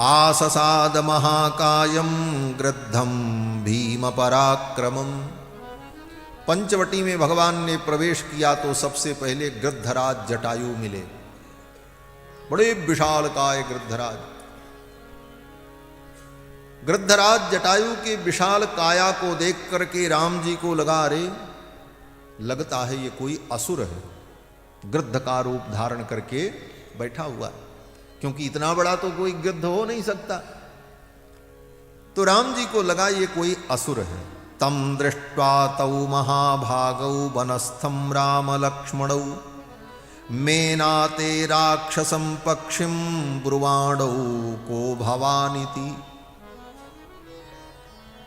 आससाद महाकायम गृद्धम भीम पराक्रमम। पंचवटी में भगवान ने प्रवेश किया तो सबसे पहले गृद्धराज जटायु मिले। बड़े विशालकाय गृद्धराज। गृद्धराज जटायु के विशाल काया को देख करके राम जी को लगा, अरे लगता है ये कोई असुर है, गृद्ध का रूप धारण करके बैठा हुआ, क्योंकि इतना बड़ा तो कोई गृद्ध हो नहीं सकता। तो राम जी को लगा ये कोई असुर है। तम दृष्ट्वा तौ महाभागौ वनस्थं राम लक्ष्मणौ मेनाते राक्षसं पक्षिं ब्रुवाणौ को भवानिति।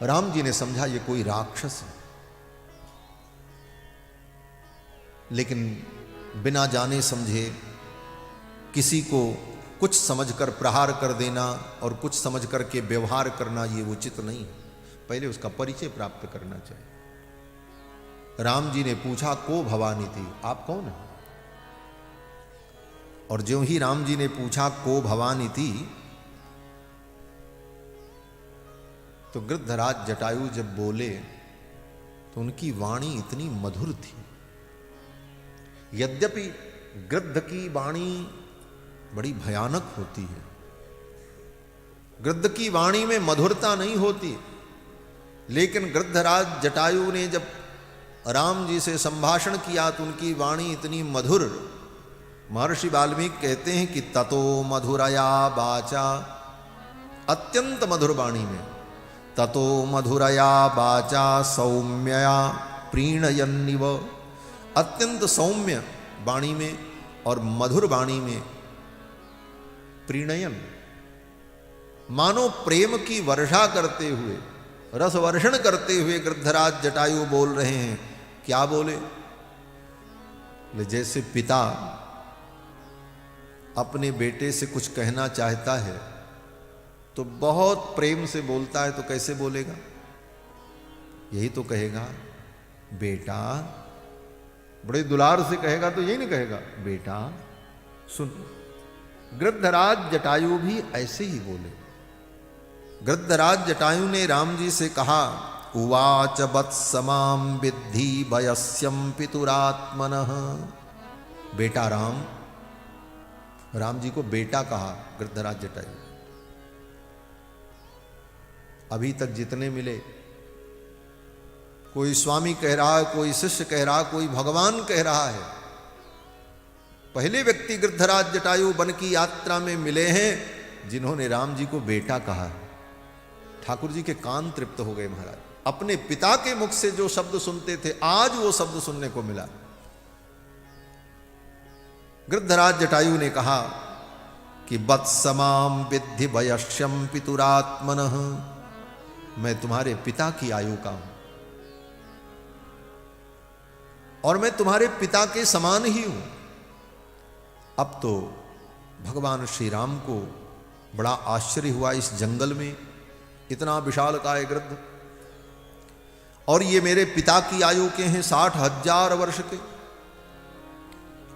राम जी ने समझा ये कोई राक्षस है, लेकिन बिना जाने समझे किसी को कुछ समझकर प्रहार कर देना और कुछ समझ करके व्यवहार करना ये उचित नहीं है। पहले उसका परिचय प्राप्त करना चाहिए। राम जी ने पूछा, को भवानी थी, आप कौन है? और ज्यों ही राम जी ने पूछा को भवानी थी, तो गृद्धराज जटायु जब बोले तो उनकी वाणी इतनी मधुर थी। यद्यपि गृद्ध की वाणी बड़ी भयानक होती है, गृद्ध की वाणी में मधुरता नहीं होती, लेकिन गृद्धराज जटायु ने जब राम जी से संभाषण किया तो उनकी वाणी इतनी मधुर। महर्षि वाल्मीकि कहते हैं कि ततो मधुरया वाचा, अत्यंत मधुर वाणी में, ततो मधुरया वाचा सौम्यया प्रीणयन्निव, अत्यंत सौम्य वाणी में और मधुर वाणी में प्रीणयन, मानो प्रेम की वर्षा करते हुए, रस वर्षण करते हुए गृद्धराज जटायु बोल रहे हैं। क्या बोले? जैसे पिता अपने बेटे से कुछ कहना चाहता है तो बहुत प्रेम से बोलता है, तो कैसे बोलेगा? यही तो कहेगा, बेटा। बड़े दुलार से कहेगा तो यही नहीं कहेगा, बेटा सुन। गृद्धराज जटायु भी ऐसे ही बोले। गृद्धराज जटायु ने राम जी से कहा, उवाच वत्समाम विद्धि वयस्यम पितुरात्मनः। बेटा राम, राम जी को बेटा कहा गृद्धराज जटायु। अभी तक जितने मिले, कोई स्वामी कह रहा है, कोई शिष्य कह रहा है, कोई भगवान कह रहा है, पहले व्यक्ति गृद्धराज जटायु वन की यात्रा में मिले हैं जिन्होंने राम जी को बेटा कहा। ठाकुर जी के कान तृप्त हो गए महाराज। अपने पिता के मुख से जो शब्द सुनते थे, आज वो शब्द सुनने को मिला। गृद्धराज जटायु ने कहा कि वत्समाम विद्धि वयस्यम पितुरात्मनः, मैं तुम्हारे पिता की आयु का हूं और मैं तुम्हारे पिता के समान ही हूं। अब तो भगवान श्री राम को बड़ा आश्चर्य हुआ, इस जंगल में इतना विशालकाय गृद्ध, और ये मेरे पिता की आयु के हैं 60,000 वर्ष के,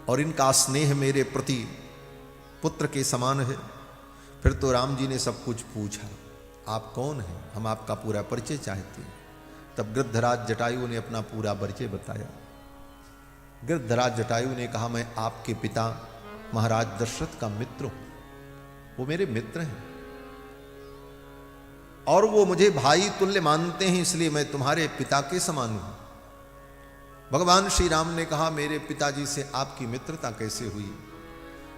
और इनका स्नेह मेरे प्रति पुत्र के समान है। फिर तो राम जी ने सब कुछ पूछा, आप कौन हैं, हम आपका पूरा परिचय चाहते हैं। तब गृद्धराज जटायु ने अपना पूरा परिचय बताया। गृद्धराज जटायु ने कहा, मैं आपके पिता महाराज दशरथ का मित्र हूं, वो मेरे मित्र हैं और वो मुझे भाई तुल्य मानते हैं, इसलिए मैं तुम्हारे पिता के समान हूं। भगवान श्री राम ने कहा, मेरे पिताजी से आपकी मित्रता कैसे हुई?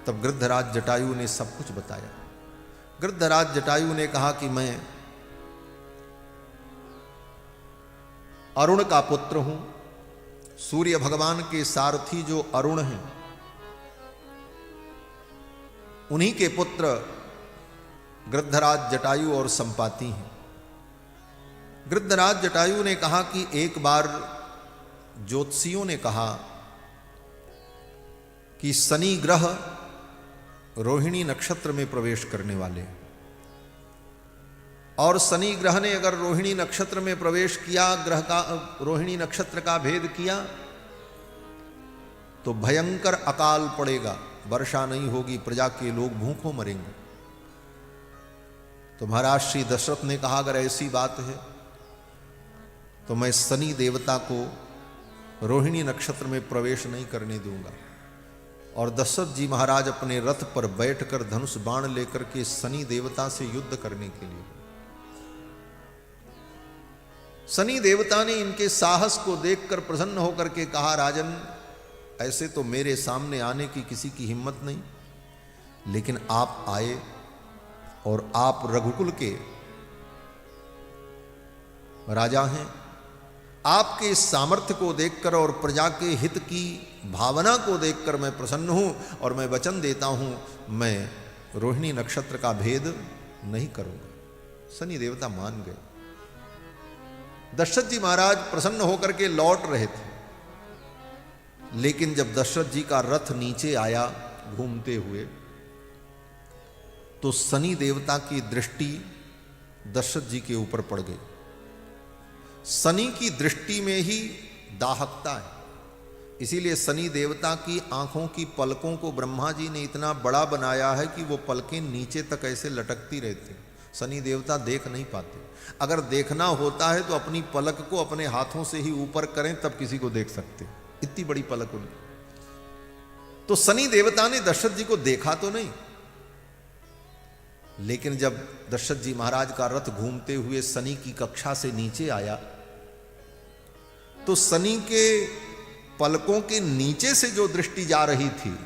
तब गृद्धराज जटायु ने सब कुछ बताया। गृद्धराज जटायु ने कहा कि मैं अरुण का पुत्र हूं, सूर्य भगवान के सारथी जो अरुण हैं, उन्हीं के पुत्र गृद्धराज जटायु और संपाति हैं। गृद्धराज जटायु ने कहा कि एक बार ज्योतिषियों ने कहा कि शनि ग्रह रोहिणी नक्षत्र में प्रवेश करने वाले, और शनि ग्रह ने अगर रोहिणी नक्षत्र में प्रवेश किया, ग्रह का रोहिणी नक्षत्र का भेद किया, तो भयंकर अकाल पड़ेगा, वर्षा नहीं होगी, प्रजा के लोग भूखों मरेंगे। तो महाराज श्री दशरथ ने कहा, अगर ऐसी बात है तो मैं शनि देवता को रोहिणी नक्षत्र में प्रवेश नहीं करने दूंगा। और दशरथ जी महाराज अपने रथ पर बैठकर धनुष बाण लेकर के शनि देवता से युद्ध करने के लिए, शनि देवता ने इनके साहस को देखकर प्रसन्न होकर के कहा, राजन ऐसे तो मेरे सामने आने की किसी की हिम्मत नहीं, लेकिन आप आए और आप रघुकुल के राजा हैं। आपके इस सामर्थ्य को देखकर और प्रजा के हित की भावना को देखकर मैं प्रसन्न हूं और मैं वचन देता हूं, मैं रोहिणी नक्षत्र का भेद नहीं करूंगा। शनि देवता मान गए। दशरथ जी महाराज प्रसन्न होकर के लौट रहे थे, लेकिन जब दशरथ जी का रथ नीचे आया घूमते हुए, तो शनि देवता की दृष्टि दशरथ जी के ऊपर पड़ गई। शनि की दृष्टि में ही दाहकता है, इसीलिए शनि देवता की आंखों की पलकों को ब्रह्मा जी ने इतना बड़ा बनाया है कि वो पलकें नीचे तक ऐसे लटकती रहती। शनि देवता देख नहीं पाते। अगर देखना होता है तो अपनी पलक को अपने हाथों से ही ऊपर करें, तब किसी को देख सकते, इतनी बड़ी पलक उनकी। तो शनि देवता ने दशरथ जी को देखा तो नहीं, लेकिन जब दशरथ जी महाराज का रथ घूमते हुए शनि की कक्षा से नीचे आया, तो शनि के पलकों के नीचे से जो दृष्टि जा रही थी,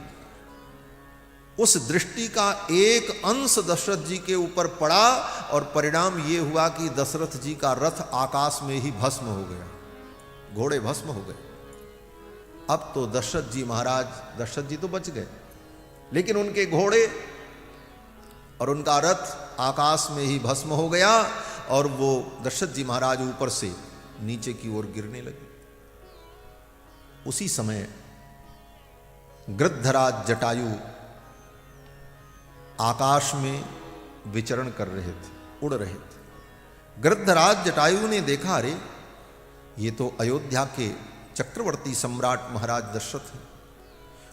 उस दृष्टि का एक अंश दशरथ जी के ऊपर पड़ा और परिणाम यह हुआ कि दशरथ जी का रथ आकाश में ही भस्म हो गया, घोड़े भस्म हो गए। अब तो दशरथ जी महाराज, दशरथ जी तो बच गए, लेकिन उनके घोड़े और उनका रथ आकाश में ही भस्म हो गया और वो दशरथ जी महाराज ऊपर से नीचे की ओर गिरने लगे। उसी समय गृद्धराज जटायु आकाश में विचरण कर रहे थे, उड़ रहे थे। गृद्धराज जटायु ने देखा, अरे ये तो अयोध्या के चक्रवर्ती सम्राट महाराज दशरथ हैं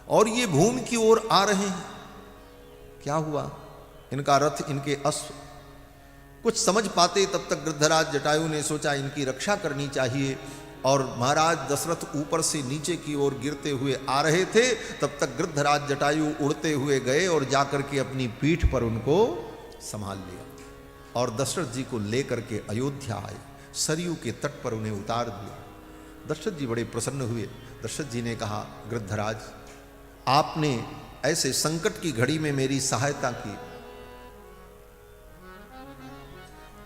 और ये भूमि की ओर आ रहे हैं। क्या हुआ? इनका रथ, इनके अश्व कुछ समझ पाते तब तक गृद्धराज जटायु ने सोचा इनकी रक्षा करनी चाहिए, और महाराज दशरथ ऊपर से नीचे की ओर गिरते हुए आ रहे थे। तब तक गृद्धराज जटायु उड़ते हुए गए और जाकर के अपनी पीठ पर उनको संभाल लिया और दशरथ जी को लेकर के अयोध्या आए। सरयू के तट पर उन्हें उतार दिया। दशरथ जी बड़े प्रसन्न हुए। दशरथ जी ने कहा, गृद्धराज आपने ऐसे संकट की घड़ी में मेरी सहायता की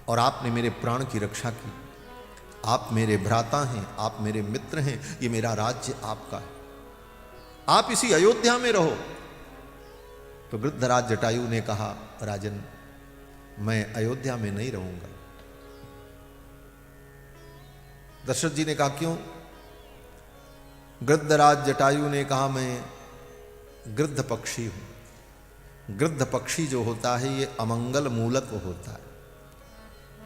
और आपने मेरे प्राण की रक्षा की। आप मेरे भ्राता हैं, आप मेरे मित्र हैं, ये मेरा राज्य आपका है, आप इसी अयोध्या में रहो। तो गृद्धराज जटायु ने कहा, राजन मैं अयोध्या में नहीं रहूंगा। दशरथ जी ने कहा, क्यों? गृद्धराज जटायु ने कहा, मैं गृद्ध पक्षी हूं। गृद्ध पक्षी जो होता है ये अमंगल मूलक होता है।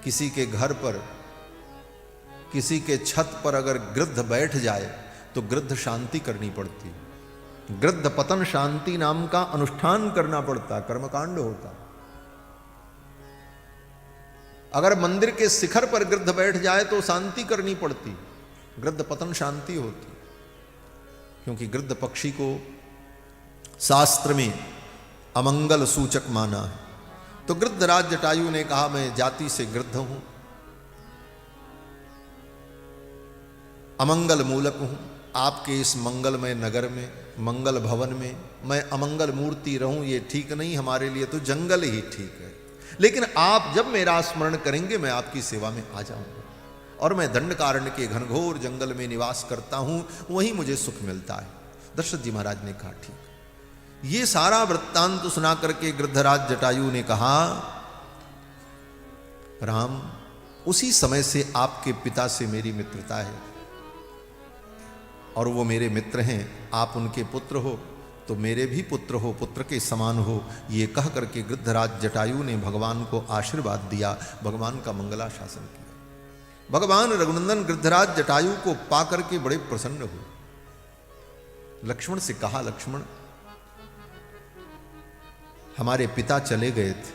किसी के घर पर, किसी के छत पर अगर गृद्ध बैठ जाए तो गृद्ध शांति करनी पड़ती। गृद्ध पतन शांति नाम का अनुष्ठान करना पड़ता, कर्मकांड होता। अगर मंदिर के शिखर पर गृद्ध बैठ जाए तो शांति करनी पड़ती, गृद्ध पतन शांति होती। क्योंकि गृद्ध पक्षी को शास्त्र में अमंगल सूचक माना है। तो गृद्धराज जटायु ने कहा, मैं जाति से गृद्ध हूं, अमंगल मूलक हूं। आपके इस मंगलमय नगर में, मंगल भवन में मैं अमंगल मूर्ति रहूं, ये ठीक नहीं। हमारे लिए तो जंगल ही ठीक है। लेकिन आप जब मेरा स्मरण करेंगे मैं आपकी सेवा में आ जाऊंगा, और मैं दंडकारण्य के घनघोर जंगल में निवास करता हूं, वहीं मुझे सुख मिलता है। दशरथ जी महाराज ने कहा, ठीक। ये सारा वृत्तांत सुना करके गृद्धराज जटायु ने कहा, राम उसी समय से आपके पिता से मेरी मित्रता है और वो मेरे मित्र हैं। आप उनके पुत्र हो तो मेरे भी पुत्र हो, पुत्र के समान हो। ये कह करके गृद्धराज जटायु ने भगवान को आशीर्वाद दिया, भगवान का मंगलाशासन किया। भगवान रघुनंदन गृद्धराज जटायु को पाकर के बड़े प्रसन्न हुए। लक्ष्मण से कहा, लक्ष्मण हमारे पिता चले गए थे,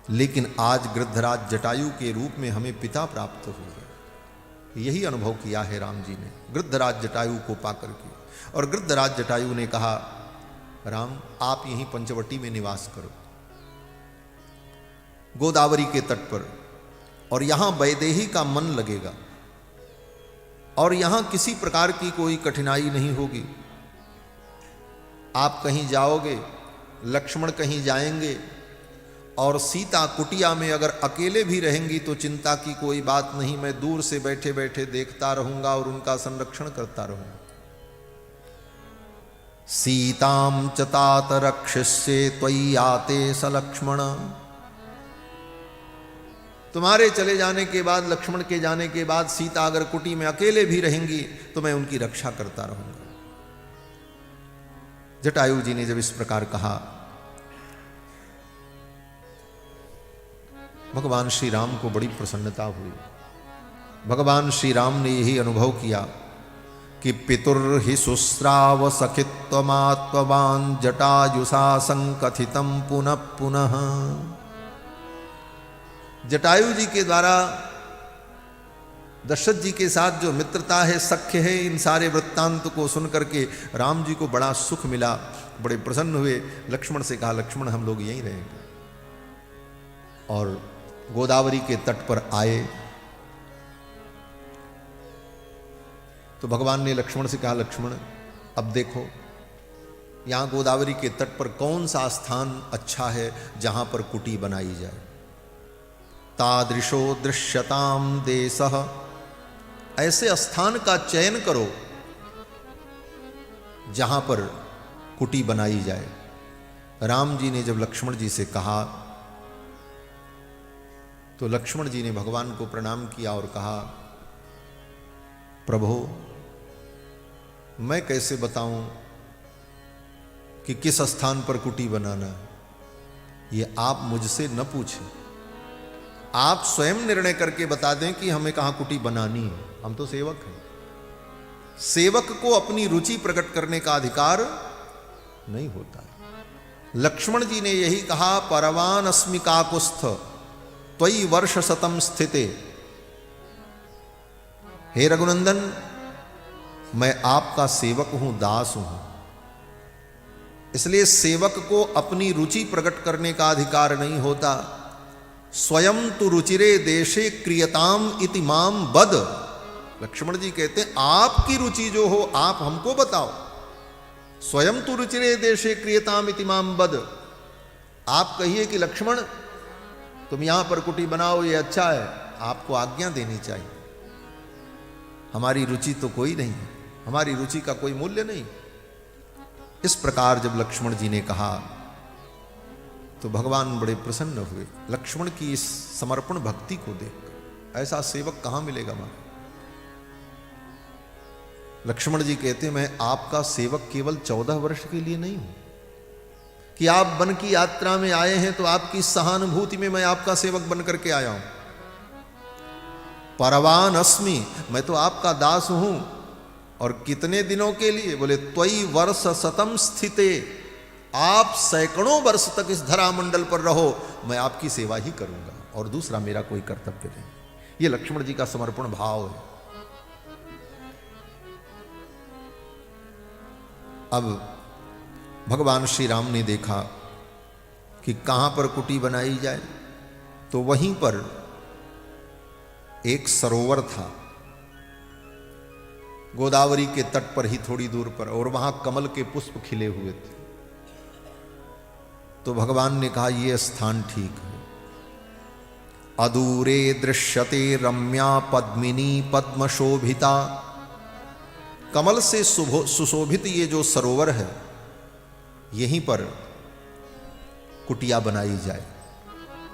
लेकिन आज गृद्धराज जटायु के रूप में हमें पिता प्राप्त हो गए। यही अनुभव किया है राम जी ने गृद्धराज जटायु को पाकर के। और गृद्धराज जटायु ने कहा, राम आप यहीं पंचवटी में निवास करो, गोदावरी के तट पर, और यहां वैदेही का मन लगेगा और यहां किसी प्रकार की कोई कठिनाई नहीं होगी। आप कहीं जाओगे, लक्ष्मण कहीं जाएंगे, और सीता कुटिया में अगर अकेले भी रहेंगी तो चिंता की कोई बात नहीं, मैं दूर से बैठे बैठे देखता रहूंगा और उनका संरक्षण करता रहूंगा। सीताम च तात रक्षिष्ये त्वयि आते स लक्ष्मण, तुम्हारे चले जाने के बाद, लक्ष्मण के जाने के बाद सीता अगर कुटी में अकेले भी रहेंगी तो मैं उनकी रक्षा करता रहूंगा। जटायु जी ने जब इस प्रकार कहा, भगवान श्री राम को बड़ी प्रसन्नता हुई। भगवान श्री राम ने यही अनुभव किया कि पितुर्हि शुश्राव सखित्वमात्मवान जटायुषा संकथितम पुनः पुनः। जटायु जी के द्वारा दशरथ जी के साथ जो मित्रता है, सख्य है, इन सारे वृत्तांत को सुनकर के राम जी को बड़ा सुख मिला, बड़े प्रसन्न हुए। लक्ष्मण से कहा, लक्ष्मण हम लोग यहीं रहेंगे। और गोदावरी के तट पर आए तो भगवान ने लक्ष्मण से कहा, लक्ष्मण अब देखो यहां गोदावरी के तट पर कौन सा स्थान अच्छा है जहां पर कुटी बनाई जाए। तादृशो दृश्यताम देशः, ऐसे स्थान का चयन करो जहां पर कुटी बनाई जाए। राम जी ने जब लक्ष्मण जी से कहा तो लक्ष्मण जी ने भगवान को प्रणाम किया और कहा, प्रभु मैं कैसे बताऊं कि किस स्थान पर कुटी बनाना है, ये आप मुझसे न पूछें, आप स्वयं निर्णय करके बता दें कि हमें कहां कुटी बनानी है। हम तो सेवक हैं, सेवक को अपनी रुचि प्रकट करने का अधिकार नहीं होता है। लक्ष्मण जी ने यही कहा, परवान अस्मि काकुस्थ त्वयि वर्ष शतम स्थिते। हे रघुनंदन, मैं आपका सेवक हूं, दास हूं, इसलिए सेवक को अपनी रुचि प्रकट करने का अधिकार नहीं होता। स्वयं तु रुचिरे देशे क्रियताम इति माम बद। लक्ष्मण जी कहते हैं, आपकी रुचि जो हो आप हमको बताओ। स्वयं तु रुचिरे देशे क्रियताम इति माम बद। आप कहिए कि लक्ष्मण तुम यहां पर कुटी बनाओ, ये अच्छा है, आपको आज्ञा देनी चाहिए। हमारी रुचि तो कोई नहीं है, हमारी रुचि का कोई मूल्य नहीं। इस प्रकार जब लक्ष्मण जी ने कहा तो भगवान बड़े प्रसन्न हुए लक्ष्मण की इस समर्पण भक्ति को देखकर। ऐसा सेवक कहां मिलेगा मां। लक्ष्मण जी कहते, मैं आपका सेवक केवल 14 वर्ष के लिए नहीं हूं कि आप वन की यात्रा में आए हैं तो आपकी सहानुभूति में मैं आपका सेवक बन करके आया हूं। परवान अस्मि, मैं तो आपका दास हूं। और कितने दिनों के लिए? बोले त्वयि वर्ष शतम स्थिते, आप सैकड़ों वर्ष तक इस धरा मंडल पर रहो, मैं आपकी सेवा ही करूंगा और दूसरा मेरा कोई कर्तव्य नहीं। ये लक्ष्मण जी का समर्पण भाव है। अब भगवान श्री राम ने देखा कि कहां पर कुटी बनाई जाए, तो वहीं पर एक सरोवर था, गोदावरी के तट पर ही थोड़ी दूर पर, और वहां कमल के पुष्प खिले हुए थे। तो भगवान ने कहा, यह स्थान ठीक है। अदूरे दृश्यते रम्या पद्मिनी पद्मशोभिता। कमल से सुशोभित ये जो सरोवर है, यहीं पर कुटिया बनाई जाए।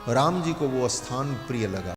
राम जी को वो स्थान प्रिय लगा।